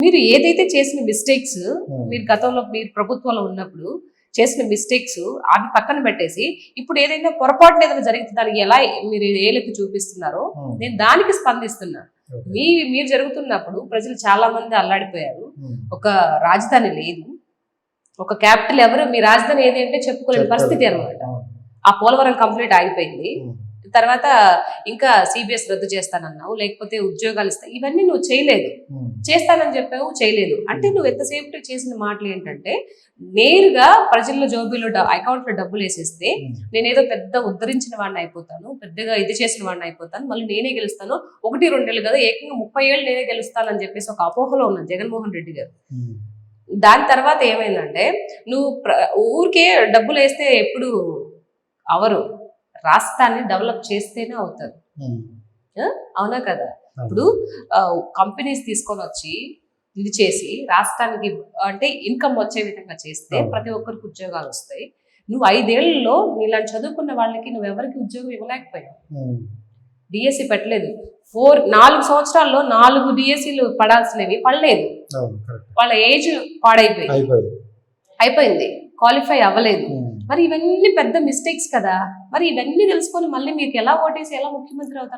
మీరు ఏదైతే చేసిన మిస్టేక్స్, మీరు గతంలో మీరు ప్రభుత్వంలో ఉన్నప్పుడు చేసిన మిస్టేక్స్ అవి పక్కన పెట్టేసి ఇప్పుడు ఏదైనా పొరపాటున ఏదైనా జరిగితే దానికి ఎలా మీరు ఏలెత్తి చూపిస్తున్నారో నేను దానికి స్పందిస్తున్నా. మీరు జరుగుతున్నప్పుడు ప్రజలు చాలా మంది అల్లాడిపోయారు. ఒక రాజధాని లేదు, ఒక క్యాపిటల్ ఎవరు, మీ రాజధాని ఏది అంటే చెప్పుకోలేని పరిస్థితి అనమాట. ఆ పోలవరం కంప్లీట్ ఆగిపోయింది. తర్వాత ఇంకా సిబిఎస్ రద్దు చేస్తానన్నావు, లేకపోతే ఉద్యోగాలు ఇస్తా, ఇవన్నీ నువ్వు చేయలేదు. చేస్తానని చెప్పావు, చేయలేదు. అంటే నువ్వు ఎంతసేపు చేసిన మాటలు ఏంటంటే నేరుగా ప్రజల జోబీలో అకౌంట్ లో డబ్బులు వేసేస్తే నేనేదో పెద్ద ఉద్ధరించిన వాడిని అయిపోతాను, పెద్దగా ఇది చేసిన వాడిని అయిపోతాను, మళ్ళీ నేనే గెలుస్తాను, 1-2 ఏళ్ళు కదా ఏకంగా 30 ఏళ్ళు నేనే గెలుస్తానని చెప్పేసి ఒక అపోహలో ఉన్నాను జగన్మోహన్ రెడ్డి గారు. దాని తర్వాత ఏమైందంటే నువ్వు ఊరికే డబ్బులు వేస్తే ఎప్పుడు అవరు, రాష్ట్రాన్ని డెవలప్ చేస్తేనే అవుతారు. అవునా కదా? ఇప్పుడు కంపెనీస్ తీసుకొని వచ్చి ఇది చేసి రాష్ట్రానికి అంటే ఇన్కమ్ వచ్చే విధంగా చేస్తే ప్రతి ఒక్కరికి ఉద్యోగాలు వస్తాయి. నువ్వు 5 ఏళ్లలో నీలాంటి చదువుకున్న వాళ్ళకి నువ్వు ఎవరికి ఉద్యోగం ఇవ్వలేకపోయావు. డిఎస్సి పెట్టలేదు. 4 సంవత్సరాల్లో 4 డిఎస్సీలు పడాల్సినవి పడలేదు. వాళ్ళ ఏజ్ అయిపోయింది, క్వాలిఫై అవ్వలేదు. మరి ఇవన్నీ పెద్ద మిస్టేక్స్ కదా. మరి ఇవన్నీ తెలుసుకొని మళ్ళీ మీకు ఎలా ఓటేసి ఎలా ముఖ్యమంత్రి అవుతారు?